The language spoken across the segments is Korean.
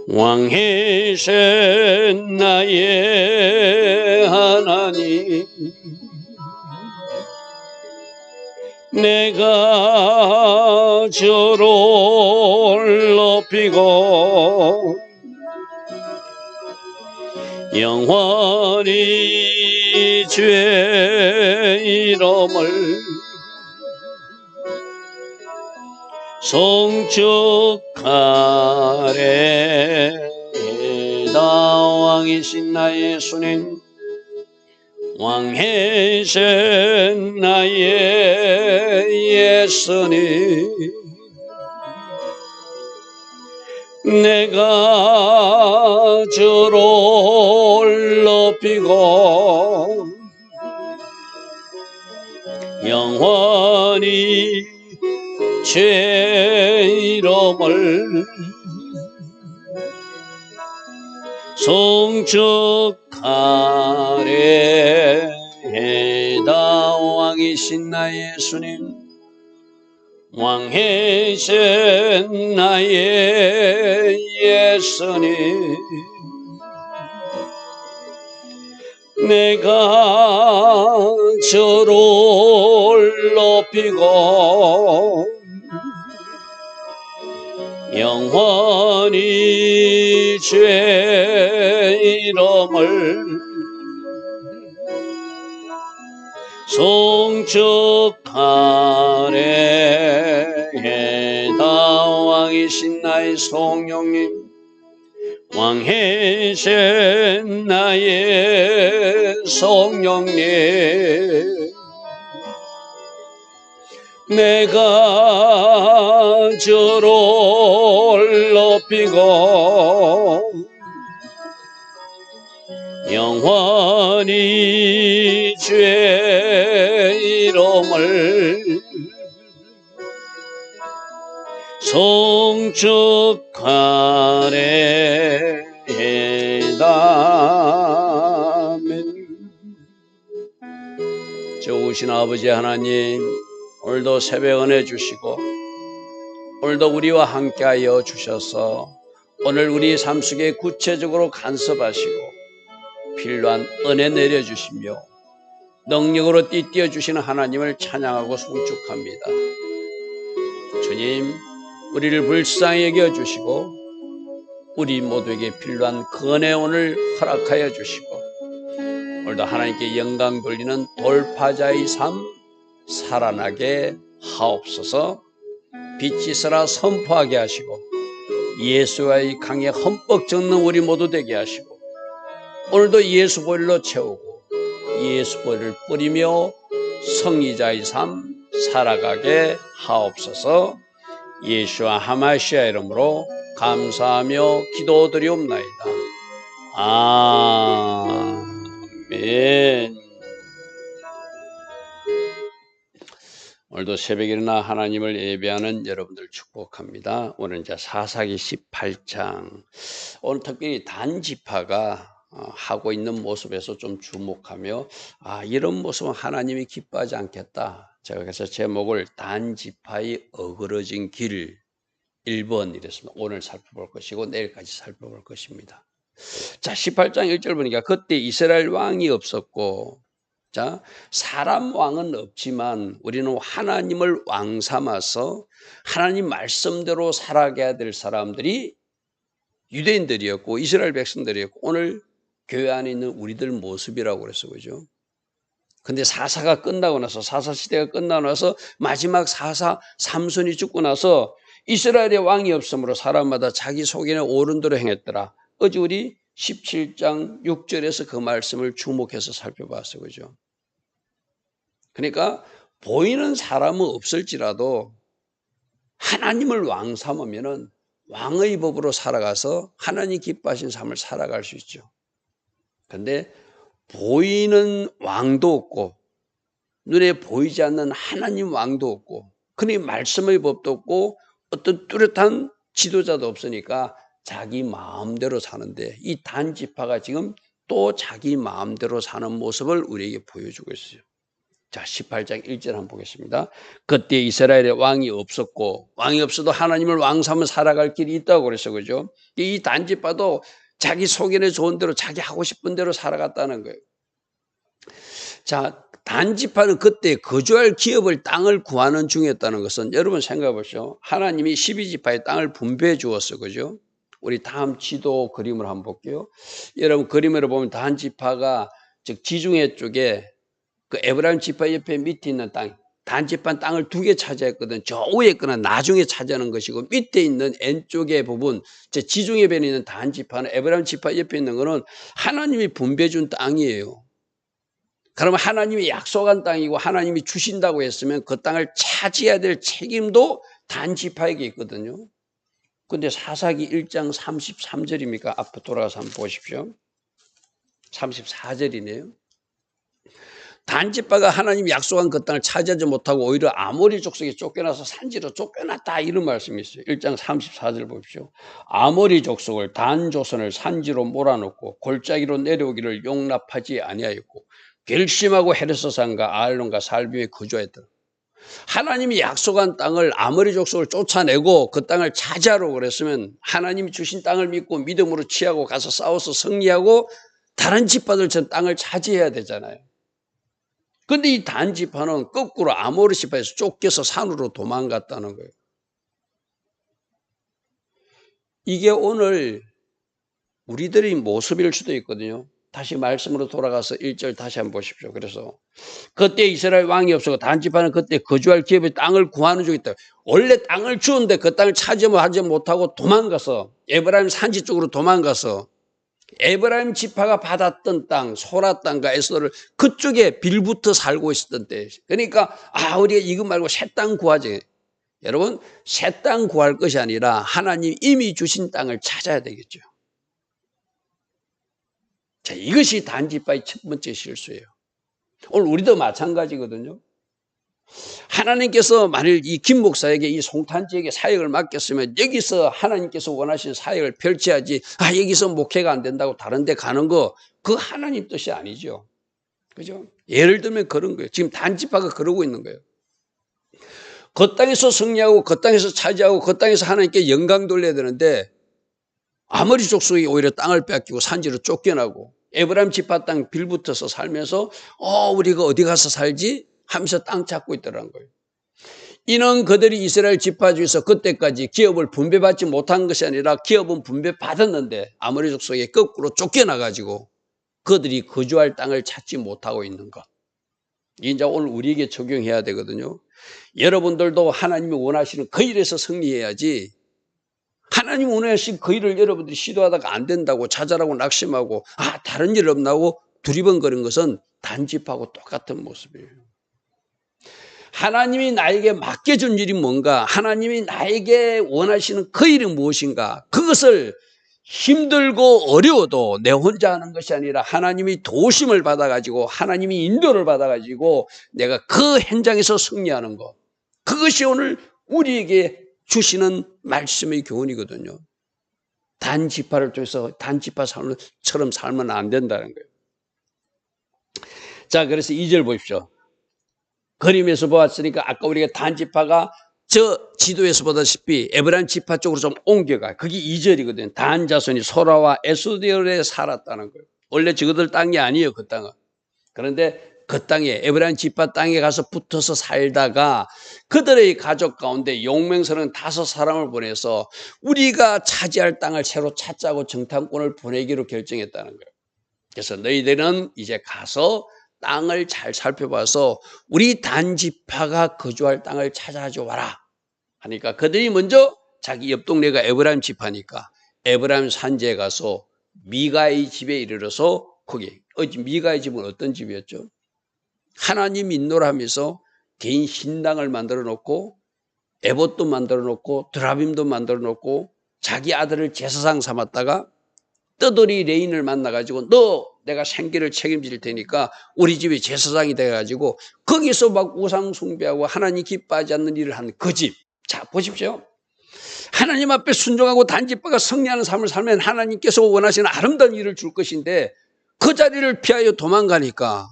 왕이신 나의 하나님, 내가 주를 높이고 영원히 주의 이름을 송축하리다. 왕이신 나의 예수님, 왕이신 나의 예수님, 내가 주를 높이고 영원히 주의 이름을 송축하리다. 왕이신 나의 예수님, 왕이신 나의 예수님, 내가 주를 높이고 영원히 주의 이름을 송축하리다. 왕이신 나의 성령님, 왕이신 나의 성령님, 내가 주를 높이고 영원히 주의 이름을 송축하리다. 아멘. 좋으신 아버지 하나님, 오늘도 새벽 은혜 주시고 오늘도 우리와 함께하여 주셔서 오늘 우리 삶 속에 구체적으로 간섭하시고 필요한 은혜 내려주시며 능력으로 띠띠어 주시는 하나님을 찬양하고 송축합니다. 주님, 우리를 불쌍히 여겨주시고 우리 모두에게 필요한 그 은혜 오늘 허락하여 주시고 오늘도 하나님께 영광 돌리는 돌파자의 삶 살아나게 하옵소서. 빛이 서라 선포하게 하시고 예수와의 강에 흠뻑 젖는 우리 모두 되게 하시고 오늘도 예수 보혈로 채우고 예수 보혈을 뿌리며 성리자의 삶 살아가게 하옵소서. 예수와 하마시아 이름으로 감사하며 기도드리옵나이다. 아멘. 오늘도 새벽에 일어나 하나님을 예배하는 여러분들 축복합니다. 오늘 이제 사사기 18장. 오늘 특별히 단지파가 하고 있는 모습에서 좀 주목하며 이런 모습은 하나님이 기뻐하지 않겠다. 제가 그래서 제목을 단지파의 어그러진 길 1번 이랬습니다. 오늘 살펴볼 것이고 내일까지 살펴볼 것입니다. 자, 18장 1절 보니까 그때 이스라엘 왕이 없었고, 자, 사람 왕은 없지만 우리는 하나님을 왕 삼아서 하나님 말씀대로 살아가야 될 사람들이 유대인들이었고 이스라엘 백성들이었고 오늘 교회 안에 있는 우리들 모습이라고 그랬어, 그죠? 근데 사사가 끝나고 나서 사사 시대가 끝나고 나서 마지막 사사 삼손이 죽고 나서 이스라엘의 왕이 없으므로 사람마다 자기 속에는 옳은 대로 행했더라. 어제 우리 17장 6절에서 그 말씀을 주목해서 살펴봤어요, 그죠? 그러니까 보이는 사람은 없을지라도 하나님을 왕 삼으면은 왕의 법으로 살아가서 하나님 기뻐하신 삶을 살아갈 수 있죠. 그런데 보이는 왕도 없고 눈에 보이지 않는 하나님 왕도 없고 그러니 말씀의 법도 없고 어떤 뚜렷한 지도자도 없으니까 자기 마음대로 사는데 이 단지파가 지금 또 자기 마음대로 사는 모습을 우리에게 보여주고 있어요. 자, 18장 1절 한번 보겠습니다. 그때 이스라엘에 왕이 없었고, 왕이 없어도 하나님을 왕 삼아 살아갈 길이 있다고 그래서, 그죠? 이 단지파도 자기 속에는 좋은 대로 자기 하고 싶은 대로 살아갔다는 거예요. 자, 단지파는 그때 거주할 기업을 땅을 구하는 중이었다는 것은 여러분 생각해 보시죠. 하나님이 12지파의 땅을 분배해 주었어, 그죠? 우리 다음 지도 그림을 한번 볼게요. 여러분 그림으로 보면 단지파가 즉 지중해 쪽에 그 에브라임 지파 옆에 밑에 있는 땅, 단지파 땅을 2개 차지했거든. 저 위에 거는 나중에 차지하는 것이고 밑에 있는 N쪽의 부분, 저 지중해 변에 있는 단지파는 에브라임 지파 옆에 있는 거는 하나님이 분배해 준 땅이에요. 그러면 하나님이 약속한 땅이고 하나님이 주신다고 했으면 그 땅을 차지해야 될 책임도 단지파에게 있거든요. 근데 사사기 1장 33절입니까? 앞으로 돌아가서 한번 보십시오. 34절이네요. 단지파가 하나님이 약속한 그 땅을 차지하지 못하고 오히려 아모리 족속에 쫓겨나서 산지로 쫓겨났다 이런 말씀이 있어요. 1장 34절 보십시오. 아모리 족속을 단 조선을 산지로 몰아넣고 골짜기로 내려오기를 용납하지 아니하였고 결심하고 헤르소산과 아알론과 살빔에 거주하였더라. 하나님이 약속한 땅을 아모리 족속을 쫓아내고 그 땅을 차지하라고 그랬으면 하나님이 주신 땅을 믿고 믿음으로 취하고 가서 싸워서 승리하고 다른 지파들처럼 땅을 차지해야 되잖아요. 근데 이 단지파는 거꾸로 아모리 지파에서 쫓겨서 산으로 도망갔다는 거예요. 이게 오늘 우리들의 모습일 수도 있거든요. 다시 말씀으로 돌아가서 1절 다시 한번 보십시오. 그래서 그때 이스라엘 왕이 없었고 단지파는 그때 거주할 기업의 땅을 구하는 중에 있다. 원래 땅을 주었는데 그 땅을 차지하지 못하고 도망가서 에브라임 산지 쪽으로 도망가서 에브라임 지파가 받았던 땅, 소라 땅과 에스더를 그쪽에 빌붙어 살고 있었던 때. 그러니까 우리가 이거 말고 새 땅 구하지. 여러분 새 땅 구할 것이 아니라 하나님 이미 주신 땅을 찾아야 되겠죠. 자, 이것이 단지파의 첫 번째 실수예요. 오늘 우리도 마찬가지거든요. 하나님께서 만일 이 김 목사에게 이 송탄지에게 사역을 맡겼으면 여기서 하나님께서 원하시는 사역을 펼쳐야지 여기서 목회가 안 된다고 다른 데 가는 거 그 하나님 뜻이 아니죠. 그죠? 예를 들면 그런 거예요. 지금 단지파가 그러고 있는 거예요. 그 땅에서 승리하고 그 땅에서 차지하고 그 땅에서 하나님께 영광 돌려야 되는데 아모리 족속이 오히려 땅을 뺏기고 산지로 쫓겨나고 에브라임 지파 땅 빌붙어서 살면서 우리가 어디 가서 살지? 하면서 땅 찾고 있더라는 거예요. 이는 그들이 이스라엘 지파 중에서 그때까지 기업을 분배받지 못한 것이 아니라 기업은 분배받았는데 아모리 족속에 거꾸로 쫓겨나가지고 그들이 거주할 땅을 찾지 못하고 있는 것. 이제 오늘 우리에게 적용해야 되거든요. 여러분들도 하나님이 원하시는 그 일에서 승리해야지 하나님 원하신 그 일을 여러분들이 시도하다가 안 된다고 좌절하고 낙심하고 다른 일 없나고 두리번거리는 것은 단지파하고 똑같은 모습이에요. 하나님이 나에게 맡겨준 일이 뭔가, 하나님이 나에게 원하시는 그 일이 무엇인가, 그것을 힘들고 어려워도 내 혼자 하는 것이 아니라 하나님이 도심을 받아가지고 하나님이 인도를 받아가지고 내가 그 현장에서 승리하는 것, 그것이 오늘 우리에게 주시는 말씀의 교훈이거든요. 단지파를 통해서 단지파처럼 살면 안 된다는 거예요. 자, 그래서 2절 보십시오. 그림에서 보았으니까 아까 우리가 단지파가 저 지도에서 보다시피 에브라임 지파 쪽으로 좀 옮겨가. 그게 2절이거든요. 단 자손이 소라와 에스디엘에 살았다는 거예요. 원래 저들 땅이 아니에요, 그 땅은. 그런데 그 땅에 에브라임 지파 땅에 가서 붙어서 살다가 그들의 가족 가운데 용맹스러운 5사람을 보내서 우리가 차지할 땅을 새로 찾자고 정탐꾼을 보내기로 결정했다는 거예요. 그래서 너희들은 이제 가서 땅을 잘 살펴봐서 우리 단지파가 거주할 땅을 찾아줘 와라 하니까 그들이 먼저 자기 옆 동네가 에브라임 지파니까 에브라임 산지에 가서 미가의 집에 이르러서 거기 미가의 집은 어떤 집이었죠? 하나님 인도를 하면서 개인 신당을 만들어 놓고 에봇도 만들어 놓고 드라빔도 만들어 놓고 자기 아들을 제사상 삼았다가 떠돌이 레인을 만나가지고 너 내가 생계를 책임질 테니까 우리 집이 제사장이 돼가지고 거기서 막 우상 숭배하고 하나님 기뻐하지 않는 일을 한 그 집. 자, 보십시오. 하나님 앞에 순종하고 단지파가 승리하는 삶을 살면 하나님께서 원하시는 아름다운 일을 줄 것인데 그 자리를 피하여 도망가니까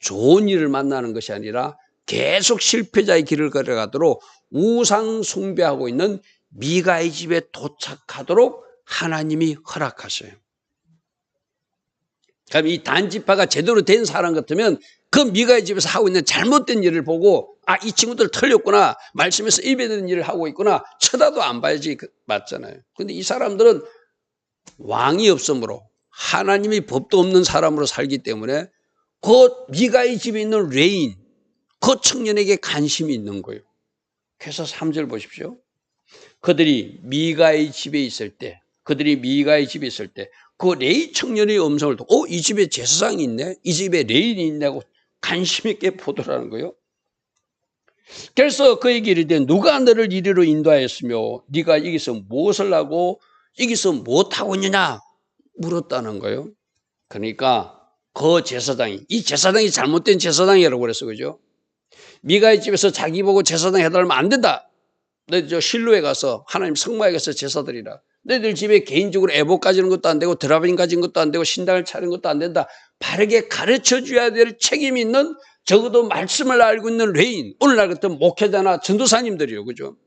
좋은 일을 만나는 것이 아니라 계속 실패자의 길을 걸어가도록 우상 숭배하고 있는 미가의 집에 도착하도록 하나님이 허락하셔요. 그럼 이 단지파가 제대로 된 사람 같으면 그 미가의 집에서 하고 있는 잘못된 일을 보고 이 친구들 틀렸구나. 말씀에서 입에든 일을 하고 있구나. 쳐다도 안 봐야지 맞잖아요. 근데 이 사람들은 왕이 없으므로 하나님이 법도 없는 사람으로 살기 때문에 그 미가의 집에 있는 레인, 그 청년에게 관심이 있는 거예요. 그래서 3절 보십시오. 그들이 미가의 집에 있을 때 그 레이 청년의 음성을 듣고 이 집에 제사장이 있네, 이 집에 레인이 있네 하고 관심 있게 보더라는 거예요. 그래서 그에게 이르되 누가 너를 이리로 인도하였으며 네가 여기서 무엇을 하고 여기서 무엇하고 있느냐 물었다는 거예요. 그러니까 그 제사장이, 이 제사장이 잘못된 제사장이라고 그랬어, 그죠? 미가의 집에서 자기 보고 제사장 해달라면 안 된다. 너희들 저 실로에 가서 하나님 성막에 가서 제사드리라. 너희들 집에 개인적으로 애복 가지는 것도 안 되고 드라빈 가지는 것도 안 되고 신당을 차리는 것도 안 된다. 바르게 가르쳐줘야 될 책임이 있는, 적어도 말씀을 알고 있는 레인, 오늘날 같은 목회자나 전도사님들이요, 그죠?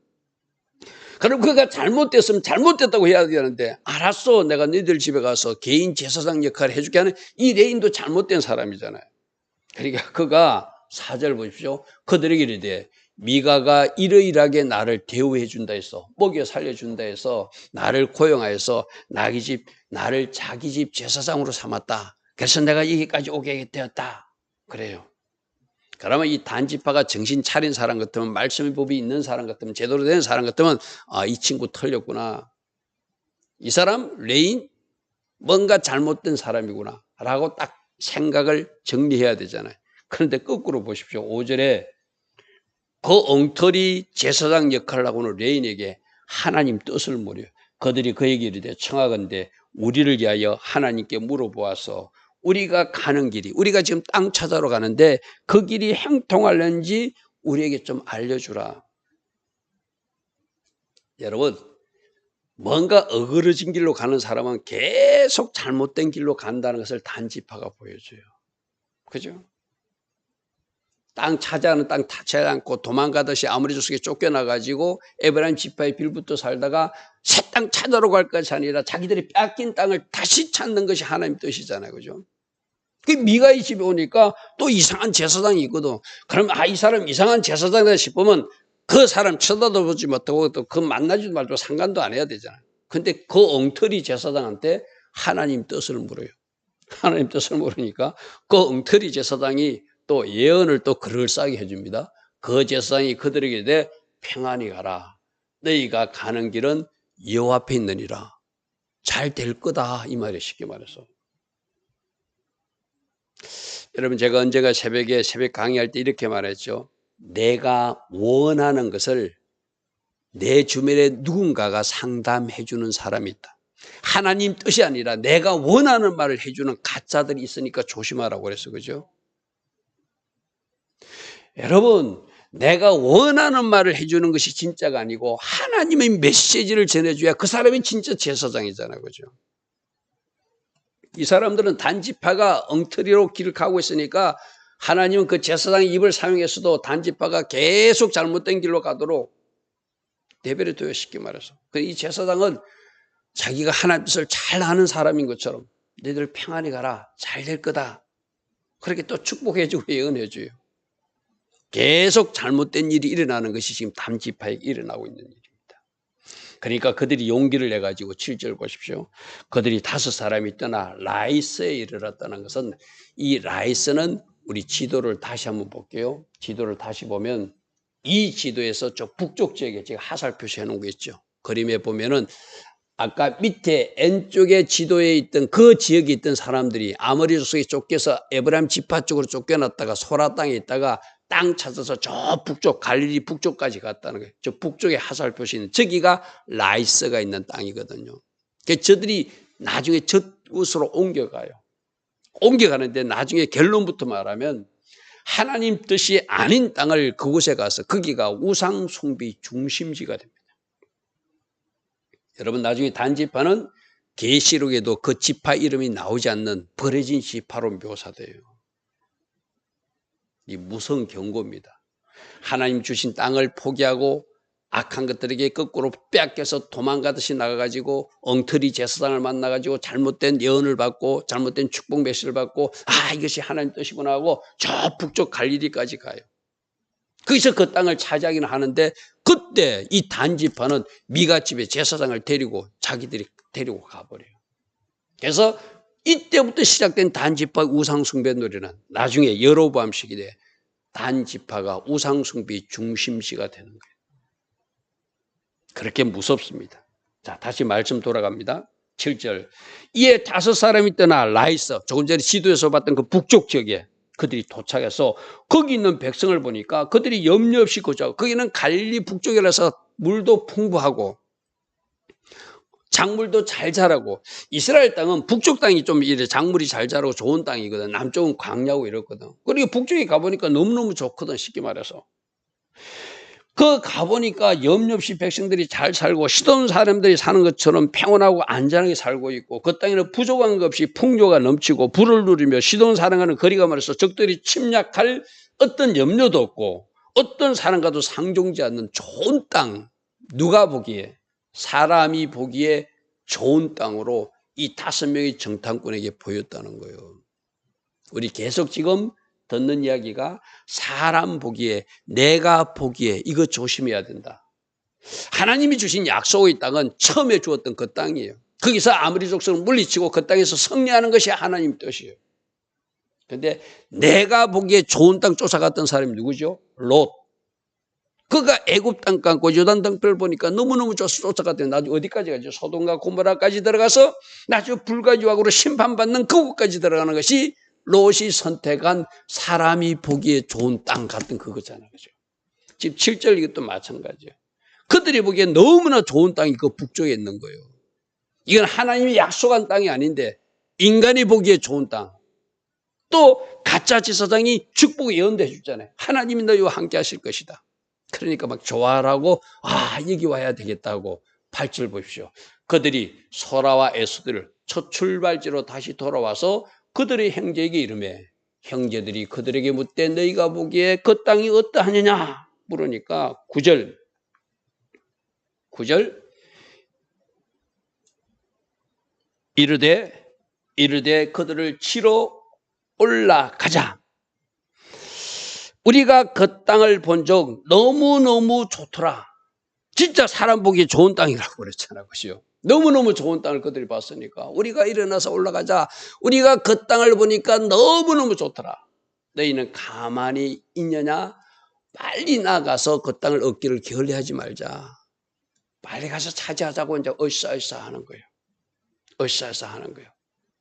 그럼 그가 잘못됐으면 잘못됐다고 해야 되는데, 알았어, 내가 너희들 집에 가서 개인 제사장 역할을 해줄게 하는 이 레인도 잘못된 사람이잖아요. 그러니까 그가 4절 보십시오. 그들에게 이르되 미가가 이러이러하게 나를 대우해 준다 해서, 먹여 살려준다 해서 나를 고용하여서 나를 자기 집 제사장으로 삼았다. 그래서 내가 여기까지 오게 되었다. 그래요. 그러면 이 단지파가 정신 차린 사람 같으면, 말씀의 법이 있는 사람 같으면, 제대로 된 사람 같으면 이 친구 틀렸구나. 이 사람 레인 뭔가 잘못된 사람이구나 라고 딱 생각을 정리해야 되잖아요. 그런데 거꾸로 보십시오. 5절에 그 엉터리 제사장 역할을 하고 있는 레인에게 하나님 뜻을 물어요. 그들이 그에게 이르되 청하건대 우리를 위하여 하나님께 물어보아서 우리가 가는 길이, 우리가 지금 땅 찾아러 가는데 그 길이 형통하려는지 우리에게 좀 알려주라. 여러분, 뭔가 어그러진 길로 가는 사람은 계속 잘못된 길로 간다는 것을 단지파가 보여줘요. 그죠? 땅 찾아가는 땅 찾지 않고 도망가듯이 아무리 저속에 쫓겨나가지고 에브라임 지파의 빌부터 살다가 새 땅 찾아러 갈 것이 아니라 자기들이 뺏긴 땅을 다시 찾는 것이 하나님 뜻이잖아요. 그죠? 그 미가의 집에 오니까 또 이상한 제사장이 있거든. 그럼 이 사람 이상한 제사장이다 싶으면 그 사람 쳐다도 보지 못하고 또 그 만나지도 말고 상관도 안 해야 되잖아요. 근데 그 엉터리 제사장한테 하나님 뜻을 물어요. 하나님 뜻을 모르니까 그 엉터리 제사장이 또 예언을 또 그럴싸하게 해줍니다. 그 제사장이 그들에게 이르되 평안히 가라. 너희가 가는 길은 여호와 앞에 있느니라. 잘 될 거다. 이 말이에요. 쉽게 말해서. 여러분, 제가 언제가 새벽에 새벽 강의할 때 이렇게 말했죠. 내가 원하는 것을 내 주변에 누군가가 상담해 주는 사람이 있다. 하나님 뜻이 아니라 내가 원하는 말을 해주는 가짜들이 있으니까 조심하라고 그랬어. 그죠? 여러분, 내가 원하는 말을 해주는 것이 진짜가 아니고 하나님의 메시지를 전해줘야 그 사람이 진짜 제사장이잖아요. 그죠? 이 사람들은 단지파가 엉터리로 길을 가고 있으니까 하나님은 그 제사장의 입을 사용해서도 단지파가 계속 잘못된 길로 가도록 내버려둬요. 쉽게 말해서. 이 제사장은 자기가 하나님 뜻을 잘 아는 사람인 것처럼 너희들 평안히 가라. 잘 될 거다. 그렇게 또 축복해주고 예언해줘요. 계속 잘못된 일이 일어나는 것이 지금 단지파에 일어나고 있는 일입니다. 그러니까 그들이 용기를 내가지고 7절 보십시오. 그들이 5사람이 떠나 라이스에 이르렀다는 것은, 이 라이스는 우리 지도를 다시 한번 볼게요. 지도를 다시 보면 이 지도에서 저 북쪽 지역에 제가 화살 표시해 놓은 거 있죠. 그림에 보면은 아까 밑에 N쪽에 지도에 있던 그 지역에 있던 사람들이 아모리 족속에 쫓겨서 에브라임 지파 쪽으로 쫓겨났다가 소라 땅에 있다가 땅 찾아서 저 북쪽 갈릴리 북쪽까지 갔다는 거예요. 저 북쪽에 화살 표시는 저기가 라이스가 있는 땅이거든요. 그래서 저들이 나중에 저곳으로 옮겨가요. 옮겨가는데 나중에 결론부터 말하면 하나님 뜻이 아닌 땅을 그곳에 가서 거기가 우상 숭배 중심지가 됩니다. 여러분, 나중에 단지파는 계시록에도 그 지파 이름이 나오지 않는 버려진 지파로 묘사돼요. 이 무서운 경고입니다. 하나님 주신 땅을 포기하고 악한 것들에게 거꾸로 빼앗겨서 도망가듯이 나가가지고 엉터리 제사장을 만나가지고 잘못된 예언을 받고 잘못된 축복 메시지를 받고 이것이 하나님 뜻이구나 하고 저 북쪽 갈릴리까지 가요. 거기서 그 땅을 차지하기는 하는데 그때 이 단지파는 미가 집에 제사장을 데리고 자기들이 데리고 가버려요. 그래서 이때부터 시작된 단지파 우상숭배놀이는 나중에 여로보암 시기에 단지파가 우상숭배 중심지가 되는 거예요. 그렇게 무섭습니다. 자, 다시 말씀 돌아갑니다. 7절. 이에 5사람이 떠나 라이스, 조금 전에 지도에서 봤던 그 북쪽 지역에 그들이 도착해서 거기 있는 백성을 보니까 그들이 염려 없이 거주하고 거기는 갈릴리 북쪽이라서 물도 풍부하고 작물도 잘 자라고 이스라엘 땅은 북쪽 땅이 좀 이래 작물이 잘 자라고 좋은 땅이거든. 남쪽은 광야고 이렇거든. 그리고 북쪽에 가보니까 너무너무 좋거든. 쉽게 말해서. 그 가보니까 염려 없이 백성들이 잘 살고 시돈 사람들이 사는 것처럼 평온하고 안전하게 살고 있고 그 땅에는 부족한 것 없이 풍요가 넘치고 부를 누리며 시돈 사람과는 거리가 멀어서 적들이 침략할 어떤 염려도 없고 어떤 사람과도 상종지 않는 좋은 땅, 누가 보기에 사람이 보기에 좋은 땅으로 이 5명의 정탐꾼에게 보였다는 거예요. 우리 계속 지금 듣는 이야기가 사람 보기에 내가 보기에 이거 조심해야 된다. 하나님이 주신 약속의 땅은 처음에 주었던 그 땅이에요. 거기서 아무리 족속을 물리치고 그 땅에서 승리하는 것이 하나님 뜻이에요. 그런데 내가 보기에 좋은 땅 쫓아갔던 사람이 누구죠? 롯. 그가 애굽 땅 갖고 요단 땅을 보니까 너무너무 쫓아갔대요. 나중에 어디까지 가죠? 소돔과 고모라까지 들어가서 나중에 불과 유황으로 심판받는 그곳까지 들어가는 것이 롯이 선택한 사람이 보기에 좋은 땅 같은 그거잖아요. 그죠? 지금 7절 이것도 마찬가지예요. 그들이 보기에 너무나 좋은 땅이 그 북쪽에 있는 거예요. 이건 하나님이 약속한 땅이 아닌데 인간이 보기에 좋은 땅. 또 가짜 제사장이 축복 예언도 해주잖아요. 하나님이 너희와 함께 하실 것이다. 그러니까 막 좋아하라고 여기 와야 되겠다고 8절 보십시오. 그들이 소라와 에스더를 첫 출발지로 다시 돌아와서 그들의 형제에게 이르매 형제들이 그들에게 묻되 너희가 보기에 그 땅이 어떠하느냐 물으니까 9절 이르되 그들을 치러 올라가자. 우리가 그 땅을 본 적 너무너무 좋더라. 진짜 사람 보기에 좋은 땅이라고 그랬잖아요. 그죠? 너무너무 좋은 땅을 그들이 봤으니까 우리가 일어나서 올라가자. 우리가 그 땅을 보니까 너무너무 좋더라. 너희는 가만히 있느냐? 빨리 나가서 그 땅을 얻기를 게을리하지 말자. 빨리 가서 차지하자고 이제 으쌰으쌰 하는 거예요. 으쌰으쌰 하는 거예요.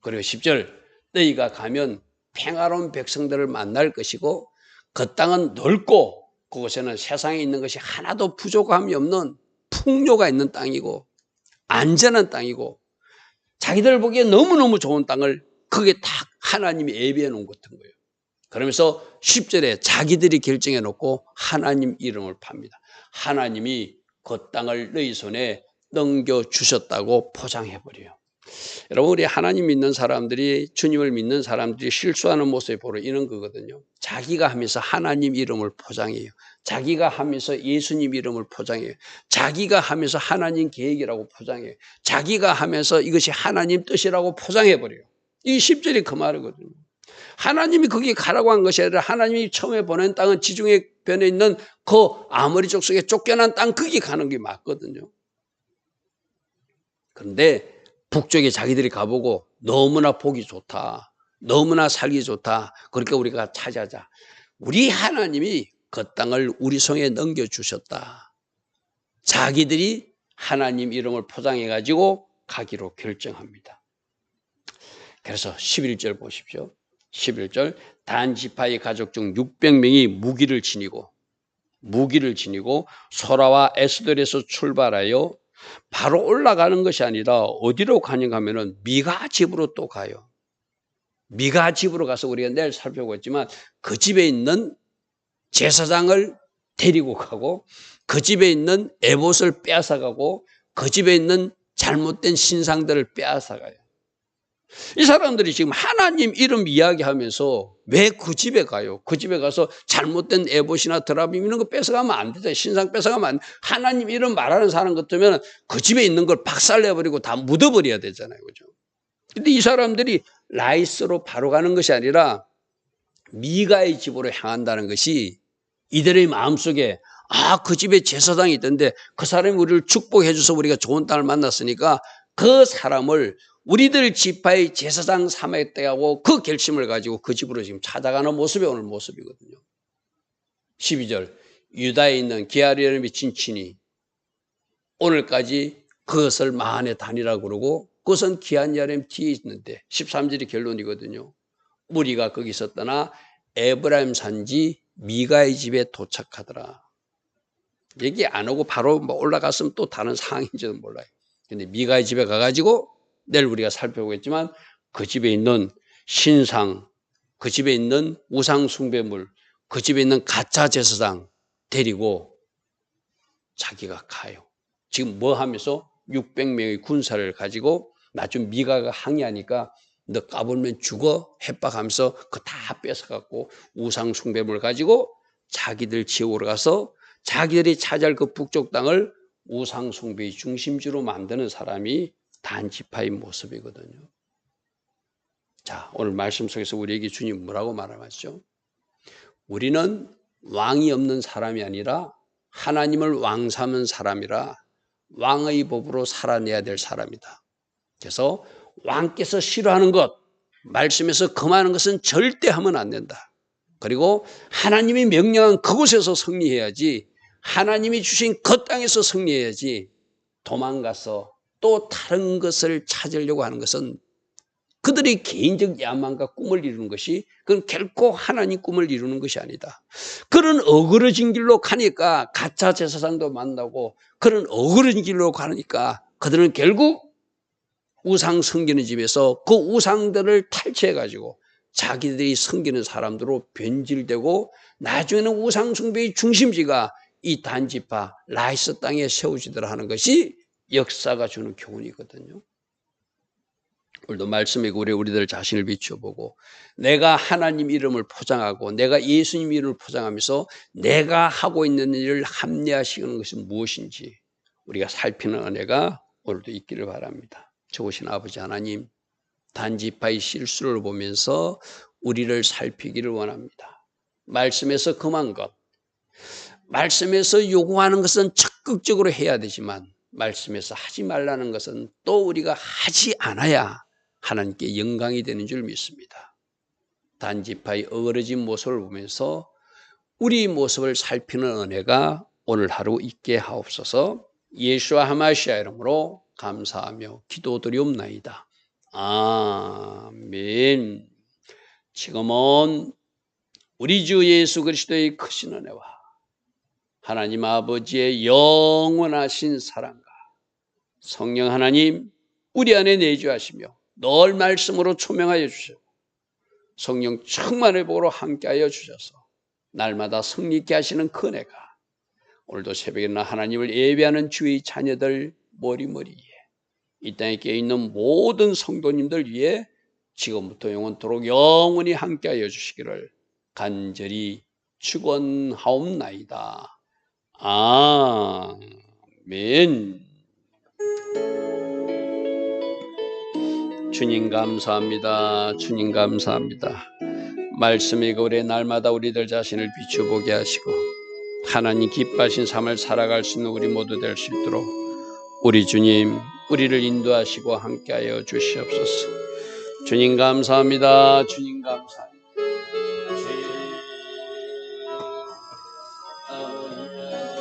그리고 10절 너희가 가면 평화로운 백성들을 만날 것이고 그 땅은 넓고 그곳에는 세상에 있는 것이 하나도 부족함이 없는 풍요가 있는 땅이고 안전한 땅이고 자기들 보기에 너무너무 좋은 땅을 그게 다 하나님이 예비해 놓은 것 같은 거예요. 그러면서 10절에 자기들이 결정해 놓고 하나님 이름을 팝니다. 하나님이 그 땅을 너희 손에 넘겨주셨다고 포장해버려요. 여러분 우리 하나님 믿는 사람들이 주님을 믿는 사람들이 실수하는 모습이 바로 이런 거거든요. 자기가 하면서 하나님 이름을 포장해요. 자기가 하면서 예수님 이름을 포장해요. 자기가 하면서 하나님 계획이라고 포장해요. 자기가 하면서 이것이 하나님 뜻이라고 포장해버려요. 이 10절이 그 말이거든요. 하나님이 거기 가라고 한 것이 아니라 하나님이 처음에 보낸 땅은 지중해 변에 있는 그 아모리 족속에 쫓겨난 땅 거기 가는 게 맞거든요. 그런데 북쪽에 자기들이 가보고 너무나 보기 좋다. 너무나 살기 좋다. 그러니까 우리가 차지하자. 우리 하나님이 그 땅을 우리 손에 넘겨주셨다. 자기들이 하나님 이름을 포장해가지고 가기로 결정합니다. 그래서 11절 보십시오. 11절 단 지파의 가족 중 600명이 무기를 지니고 소라와 에스돌에서 출발하여 바로 올라가는 것이 아니라 어디로 가는가 하면은 미가 집으로 또 가요. 미가 집으로 가서 우리가 내일 살펴보겠지만 그 집에 있는 제사장을 데리고 가고 그 집에 있는 에봇을 빼앗아가고 그 집에 있는 잘못된 신상들을 빼앗아가요. 이 사람들이 지금 하나님 이름 이야기하면서 왜 그 집에 가요? 그 집에 가서 잘못된 에봇이나 드라빔 이런 거 뺏어가면 안 되죠. 신상 뺏어가면 안 돼. 하나님 이름 말하는 사람 같으면 그 집에 있는 걸 박살내버리고 다 묻어버려야 되잖아요. 그죠? 근데 이 사람들이 라이스로 바로 가는 것이 아니라 미가의 집으로 향한다는 것이 이들의 마음속에 그 집에 제사장이 있던데 그 사람이 우리를 축복해 줘서 우리가 좋은 땅을 만났으니까 그 사람을 우리들 지파의 제사장 삼겠다고 그 결심을 가지고 그 집으로 지금 찾아가는 모습이 오늘 모습이거든요. 12절 유다에 있는 게하리를 미친 친이 오늘까지 그것을 마한의 단이라고 그러고 그것은 기한야렘 뒤에 있는데 13절이 결론이거든요. 무리가 거기 있었더나 에브라임 산지 미가의 집에 도착하더라. 얘기 안 하고 바로 올라갔으면 또 다른 상황인지도 몰라요. 근데 미가의 집에 가가지고 내일 우리가 살펴보겠지만 그 집에 있는 신상, 그 집에 있는 우상 숭배물, 그 집에 있는 가짜 제사장 데리고 자기가 가요. 지금 뭐 하면서 600명의 군사를 가지고 나중 미가가 항의하니까 너 까불면 죽어 협박하면서 그 다 뺏어갖고 우상 숭배물 가지고 자기들 지역으로 가서 자기들이 차지할 그 북쪽 땅을 우상 숭배의 중심지로 만드는 사람이 단지파의 모습이거든요. 자, 오늘 말씀 속에서 우리에게 주님 뭐라고 말하죠? 우리는 왕이 없는 사람이 아니라 하나님을 왕 삼은 사람이라 왕의 법으로 살아내야 될 사람이다. 그래서 왕께서 싫어하는 것, 말씀에서 금하는 것은 절대 하면 안 된다. 그리고 하나님이 명령한 그곳에서 승리해야지, 하나님이 주신 그 땅에서 승리해야지, 도망가서 또 다른 것을 찾으려고 하는 것은 그들의 개인적 야망과 꿈을 이루는 것이, 그건 결코 하나님 꿈을 이루는 것이 아니다. 그런 어그러진 길로 가니까 가짜 제사장도 만나고, 그런 어그러진 길로 가니까 그들은 결국 우상 섬기는 집에서 그 우상들을 탈취해가지고 자기들이 섬기는 사람들로 변질되고 나중에는 우상 숭배의 중심지가 이 단지파 라이스 땅에 세워지더라 하는 것이 역사가 주는 교훈이거든요. 오늘도 말씀에 우리들 자신을 비춰보고 내가 하나님 이름을 포장하고 내가 예수님 이름을 포장하면서 내가 하고 있는 일을 합리화시키는 것이 무엇인지 우리가 살피는 은혜가 오늘도 있기를 바랍니다. 좋으신 아버지 하나님, 단지파의 실수를 보면서 우리를 살피기를 원합니다. 말씀에서 금한 것, 말씀에서 요구하는 것은 적극적으로 해야 되지만 말씀에서 하지 말라는 것은 또 우리가 하지 않아야 하나님께 영광이 되는 줄 믿습니다. 단지파의 어그러진 모습을 보면서 우리 모습을 살피는 은혜가 오늘 하루 있게 하옵소서. 예수와 하마시아 이름으로 감사하며 기도드리옵나이다. 아멘. 지금은 우리 주 예수 그리스도의 크신 은혜와 하나님 아버지의 영원하신 사랑과 성령 하나님 우리 안에 내주하시며 늘 말씀으로 초명하여 주시고 성령 충만의 복으로 함께하여 주셔서 날마다 승리 있게 하시는 그 은혜가 오늘도 새벽에나 하나님을 예배하는 주의 자녀들 머리머리에 이 땅에 깨어있는 모든 성도님들 위해 지금부터 영원토록 영원히 함께하여 주시기를 간절히 축원하옵나이다. 아멘. 주님 감사합니다. 주님 감사합니다. 말씀이 우리 날마다 우리들 자신을 비춰보게 하시고 하나님 기뻐하신 삶을 살아갈 수 있는 우리 모두 될 수 있도록 우리 주님 우리를 인도하시고 함께하여 주시옵소서. 주님 감사합니다. 주님 감사합니다.